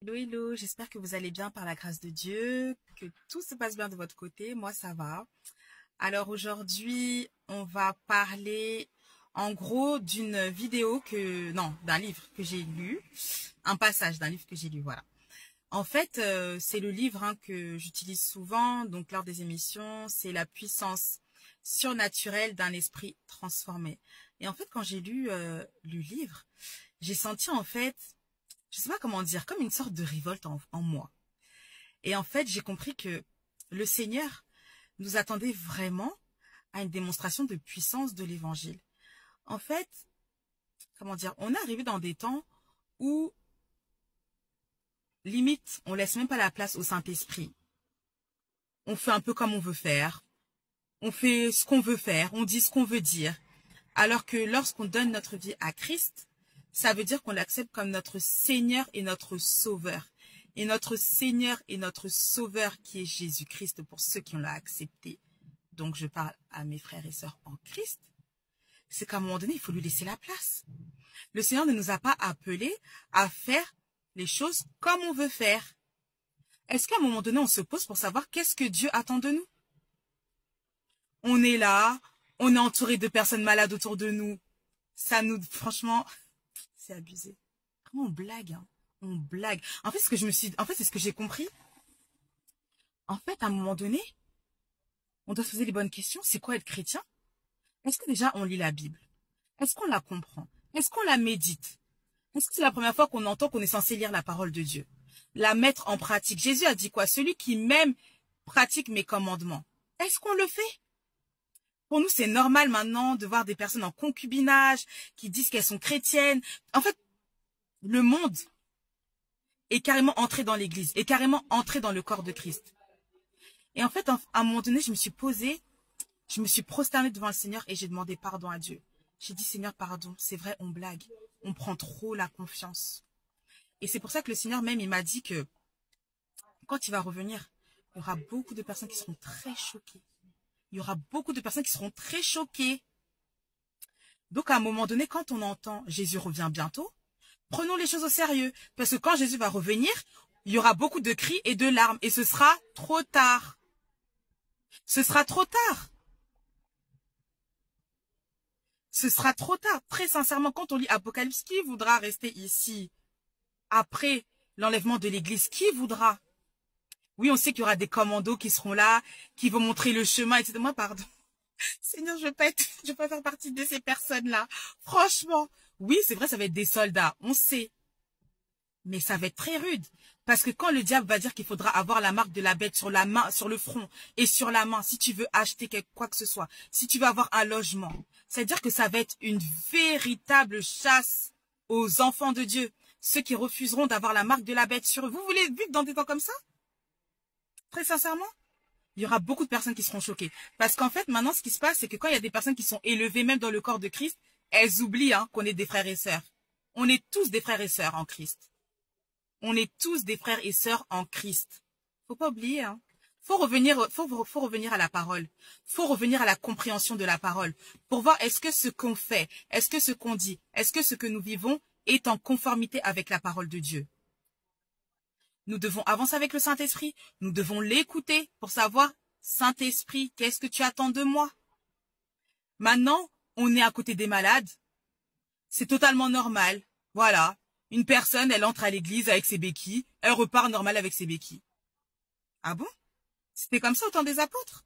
Hello, hello, j'espère que vous allez bien par la grâce de Dieu, que tout se passe bien de votre côté. Moi, ça va. Alors aujourd'hui, on va parler en gros d'une vidéo non, d'un livre que j'ai lu, un passage d'un livre que j'ai lu, voilà. En fait, c'est le livre que j'utilise souvent, donc lors des émissions, c'est La puissance surnaturelle d'un esprit transformé. Et en fait, quand j'ai lu le livre, j'ai senti en fait, je sais pas comment dire, comme une sorte de révolte en moi. Et en fait, j'ai compris que le Seigneur nous attendait vraiment à une démonstration de puissance de l'évangile. En fait, comment dire, on est arrivé dans des temps où, limite, on laisse même pas la place au Saint-Esprit. On fait un peu comme on veut faire. On fait ce qu'on veut faire. On dit ce qu'on veut dire. Alors que lorsqu'on donne notre vie à Christ, ça veut dire qu'on l'accepte comme notre Seigneur et notre Sauveur. Et notre Seigneur et notre Sauveur qui est Jésus-Christ pour ceux qui l'ont accepté. Donc je parle à mes frères et sœurs en Christ. C'est qu'à un moment donné, il faut lui laisser la place. Le Seigneur ne nous a pas appelés à faire les choses comme on veut faire. Est-ce qu'à un moment donné, on se pose pour savoir qu'est-ce que Dieu attend de nous? On est là, on est entouré de personnes malades autour de nous. Ça nous, franchement, c'est abusé. Vraiment, on blague, hein. On blague. En fait, c'est ce que j'ai compris. En fait, à un moment donné, on doit se poser les bonnes questions. C'est quoi être chrétien? Est-ce que déjà on lit la Bible? Est-ce qu'on la comprend? Est-ce qu'on la médite? Est-ce que c'est la première fois qu'on entend qu'on est censé lire la parole de Dieu? La mettre en pratique. Jésus a dit quoi? Celui qui m'aime pratique mes commandements. Est-ce qu'on le fait? Pour nous, c'est normal maintenant de voir des personnes en concubinage qui disent qu'elles sont chrétiennes. En fait, le monde est carrément entré dans l'église, est carrément entré dans le corps de Christ. Et en fait, à un moment donné, je me suis prosternée devant le Seigneur et j'ai demandé pardon à Dieu. J'ai dit, Seigneur, pardon, c'est vrai, on blague. On prend trop la confiance. Et c'est pour ça que le Seigneur même, il m'a dit que quand il va revenir, il y aura beaucoup de personnes qui seront très choquées. Il y aura beaucoup de personnes qui seront très choquées. Donc, à un moment donné, quand on entend Jésus revient bientôt, prenons les choses au sérieux. Parce que quand Jésus va revenir, il y aura beaucoup de cris et de larmes. Et ce sera trop tard. Ce sera trop tard. Ce sera trop tard. Très sincèrement, quand on lit Apocalypse, qui voudra rester ici après l'enlèvement de l'église? Qui voudra? Oui, on sait qu'il y aura des commandos qui seront là, qui vont montrer le chemin, etc. Moi, pardon. Seigneur, je veux pas faire partie de ces personnes-là. Franchement. Oui, c'est vrai, ça va être des soldats. On sait. Mais ça va être très rude. Parce que quand le diable va dire qu'il faudra avoir la marque de la bête sur la main, sur le front et sur la main, si tu veux acheter quoi que ce soit, si tu veux avoir un logement, c'est-à-dire que ça va être une véritable chasse aux enfants de Dieu. Ceux qui refuseront d'avoir la marque de la bête sur eux. Vous voulez vivre dans des temps comme ça? Très sincèrement? Il y aura beaucoup de personnes qui seront choquées. Parce qu'en fait, maintenant, ce qui se passe, c'est que quand il y a des personnes qui sont élevées, même dans le corps de Christ, elles oublient qu'on est des frères et sœurs. On est tous des frères et sœurs en Christ. On est tous des frères et sœurs en Christ. Faut pas oublier, hein. Faut revenir à la parole. Faut revenir à la compréhension de la parole. Pour voir est-ce que ce qu'on fait, est-ce que ce qu'on dit, est-ce que ce que nous vivons est en conformité avec la parole de Dieu. Nous devons avancer avec le Saint-Esprit. Nous devons l'écouter pour savoir, Saint-Esprit, qu'est-ce que tu attends de moi? Maintenant, on est à côté des malades. C'est totalement normal. Voilà. Une personne, elle entre à l'église avec ses béquilles. Elle repart normal avec ses béquilles. Ah bon? C'était comme ça au temps des apôtres?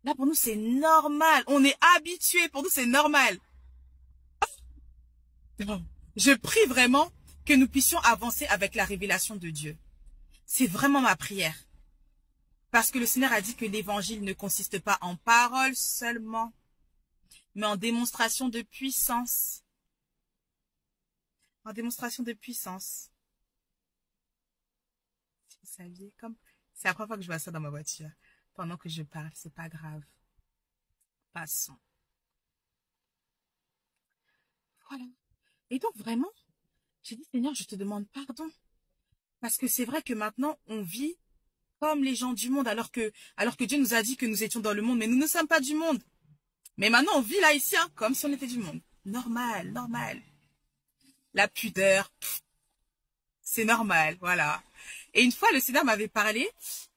Là, pour nous, c'est normal. On est habitués. Pour nous, c'est normal. Je prie vraiment que nous puissions avancer avec la révélation de Dieu. C'est vraiment ma prière. Parce que le Seigneur a dit que l'évangile ne consiste pas en paroles seulement, mais en démonstration de puissance. En démonstration de puissance. Vous saviez, comme c'est la première fois que je vois ça dans ma voiture. Pendant que je parle, c'est pas grave. Passons. Voilà. Et donc vraiment, j'ai dit Seigneur, je te demande pardon. Parce que c'est vrai que maintenant, on vit comme les gens du monde, alors que Dieu nous a dit que nous étions dans le monde, mais nous ne sommes pas du monde. Mais maintenant, on vit là, ici, comme si on était du monde. Normal, normal. La pudeur. C'est normal, voilà. Et une fois, le Seigneur m'avait parlé.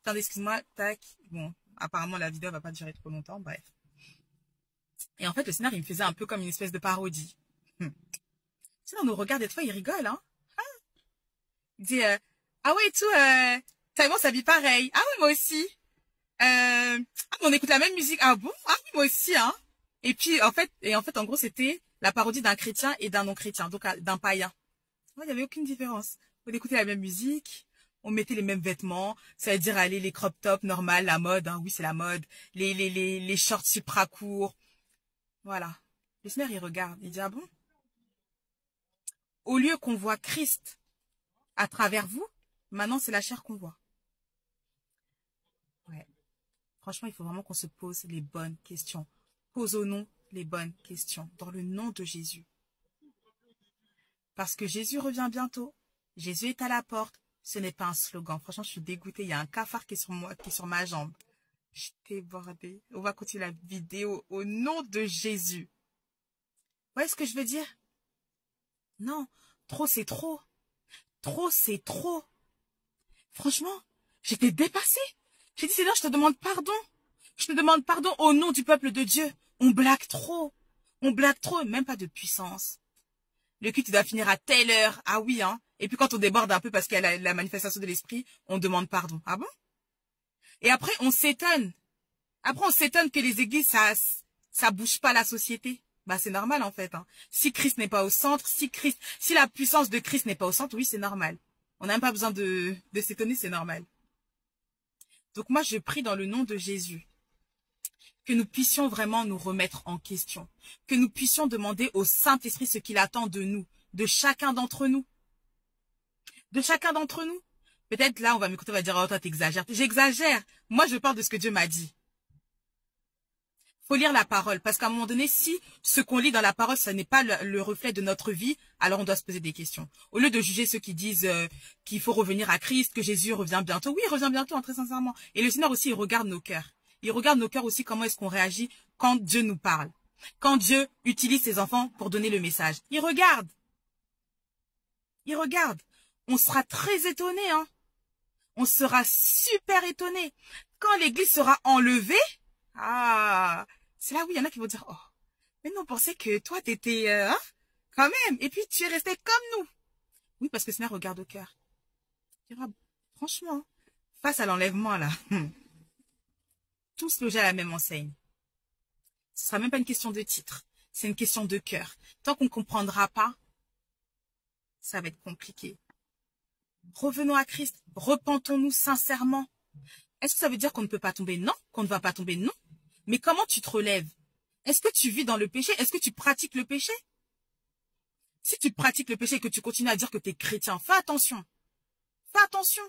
Attendez, excuse-moi, tac. Bon, apparemment, la vidéo va pas durer trop longtemps, bref. Et en fait, le Seigneur, il me faisait un peu comme une espèce de parodie. Sinon, on nous regarde des fois, il rigole, hein. Il dit, ah ouais, et tout, t'as bon, on s'habille pareil. Ah oui, moi aussi. Ah, on écoute la même musique. Ah bon? Ah oui, moi aussi, hein. Et puis, en fait, en gros, c'était la parodie d'un chrétien et d'un non-chrétien, donc d'un païen. Ouais, il n'y avait aucune différence. On écoutait la même musique, on mettait les mêmes vêtements, ça veut dire aller les crop tops normal, la mode, hein, oui, c'est la mode, les shorts supra courts. Voilà. Le Seigneur, il regarde, il dit, ah bon? Au lieu qu'on voit Christ à travers vous, maintenant, c'est la chair qu'on voit. Ouais. Franchement, il faut vraiment qu'on se pose les bonnes questions. Posons-nous les bonnes questions dans le nom de Jésus. Parce que Jésus revient bientôt. Jésus est à la porte. Ce n'est pas un slogan. Franchement, je suis dégoûtée. Il y a un cafard qui est sur moi, qui est sur ma jambe. Je suis débordée. On va continuer la vidéo au nom de Jésus. Vous voyez ce que je veux dire? Non. Trop, c'est trop. Trop, c'est trop. Franchement, j'étais dépassée. J'ai dit, Seigneur, je te demande pardon. Je te demande pardon au nom du peuple de Dieu. On blague trop. On blague trop, même pas de puissance. Le culte doit finir à telle heure. Ah oui, hein. Et puis quand on déborde un peu parce qu'il y a la manifestation de l'esprit, on demande pardon. Ah bon? Et après, on s'étonne. Après, on s'étonne que les églises, ça bouge pas la société. Bah, c'est normal, en fait, hein. Si Christ n'est pas au centre, si la puissance de Christ n'est pas au centre, oui, c'est normal. On n'a même pas besoin de s'étonner, c'est normal. Donc moi, je prie dans le nom de Jésus que nous puissions vraiment nous remettre en question, que nous puissions demander au Saint-Esprit ce qu'il attend de nous, de chacun d'entre nous. De chacun d'entre nous. Peut-être là, on va m'écouter, on va dire, oh, toi, t'exagères. J'exagère. Moi, je parle de ce que Dieu m'a dit. Faut lire la parole, parce qu'à un moment donné, si ce qu'on lit dans la parole, ça n'est pas le reflet de notre vie, alors on doit se poser des questions. Au lieu de juger ceux qui disent qu'il faut revenir à Christ, que Jésus revient bientôt. Oui, il revient bientôt, hein, très sincèrement. Et le Seigneur aussi, il regarde nos cœurs. Il regarde nos cœurs aussi, comment est-ce qu'on réagit quand Dieu nous parle. Quand Dieu utilise ses enfants pour donner le message. Il regarde. Il regarde. On sera très étonnés, hein. On sera super étonnés. Quand l'église sera enlevée, ah, c'est là où il y en a qui vont dire, oh, mais non, on pensait que toi, t'étais, hein, quand même. Et puis, tu es resté comme nous. Oui, parce que le Seigneur regarde au cœur. Il dira, franchement, face à l'enlèvement, là, tous logés à la même enseigne. Ce sera même pas une question de titre. C'est une question de cœur. Tant qu'on ne comprendra pas, ça va être compliqué. Revenons à Christ. Repentons-nous sincèrement. Est-ce que ça veut dire qu'on ne peut pas tomber? Non. Qu'on ne va pas tomber? Non. Mais comment tu te relèves? Est-ce que tu vis dans le péché? Est-ce que tu pratiques le péché? Si tu pratiques le péché et que tu continues à dire que tu es chrétien, fais attention. Fais attention.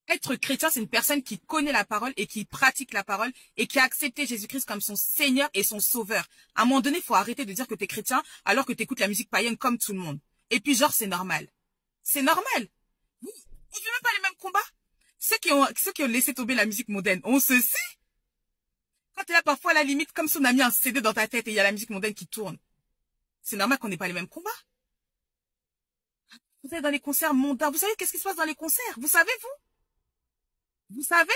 Être chrétien, c'est une personne qui connaît la parole et qui pratique la parole et qui a accepté Jésus-Christ comme son Seigneur et son Sauveur. À un moment donné, il faut arrêter de dire que tu es chrétien alors que tu écoutes la musique païenne comme tout le monde. Et puis genre, c'est normal. C'est normal. On ne vit même pas les mêmes combats. Ceux qui ont laissé tomber la musique mondaine, on se sait. Quand tu es là, parfois, à la limite, comme si on a mis un CD dans ta tête et il y a la musique mondaine qui tourne. C'est normal qu'on n'ait pas les mêmes combats. Vous êtes dans les concerts mondains. Vous savez qu'est-ce qui se passe dans les concerts? Vous savez, vous? Vous savez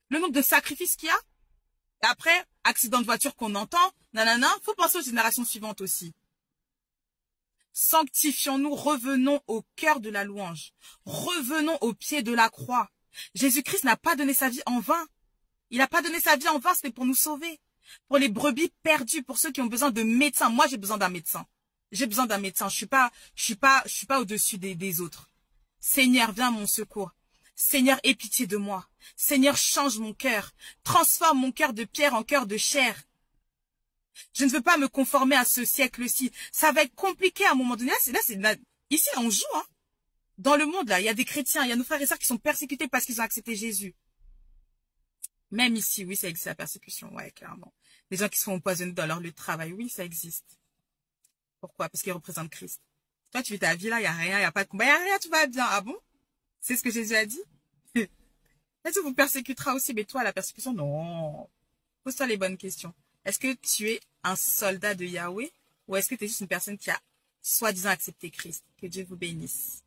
le nombre de sacrifices qu'il y a? Et après, accident de voiture qu'on entend, nanana, faut penser aux générations suivantes aussi. Sanctifions-nous, revenons au cœur de la louange. Revenons au pied de la croix. Jésus-Christ n'a pas donné sa vie en vain. Il n'a pas donné sa vie en vain, c'était pour nous sauver. Pour les brebis perdues, pour ceux qui ont besoin de médecins. Moi, j'ai besoin d'un médecin. J'ai besoin d'un médecin. Je suis pas au-dessus des autres. Seigneur, viens à mon secours. Seigneur, aie pitié de moi. Seigneur, change mon cœur. Transforme mon cœur de pierre en cœur de chair. Je ne veux pas me conformer à ce siècle-ci. Ça va être compliqué à un moment donné. Ici, on joue, hein. Dans le monde, là, il y a des chrétiens, il y a nos frères et sœurs qui sont persécutés parce qu'ils ont accepté Jésus. Même ici, oui, ça existe la persécution, ouais, clairement. Les gens qui se font empoisonner dans leur lieu de travail, oui, ça existe. Pourquoi? Parce qu'ils représentent Christ. Toi, tu vis ta vie là, il n'y a rien, il n'y a pas de combat, il n'y a rien, tout va bien. Ah bon? C'est ce que Jésus a dit? Jésus vous persécutera aussi, mais toi, la persécution, non. Pose-toi les bonnes questions. Est-ce que tu es un soldat de Yahweh ou est-ce que tu es juste une personne qui a soi-disant accepter Christ. Que Dieu vous bénisse.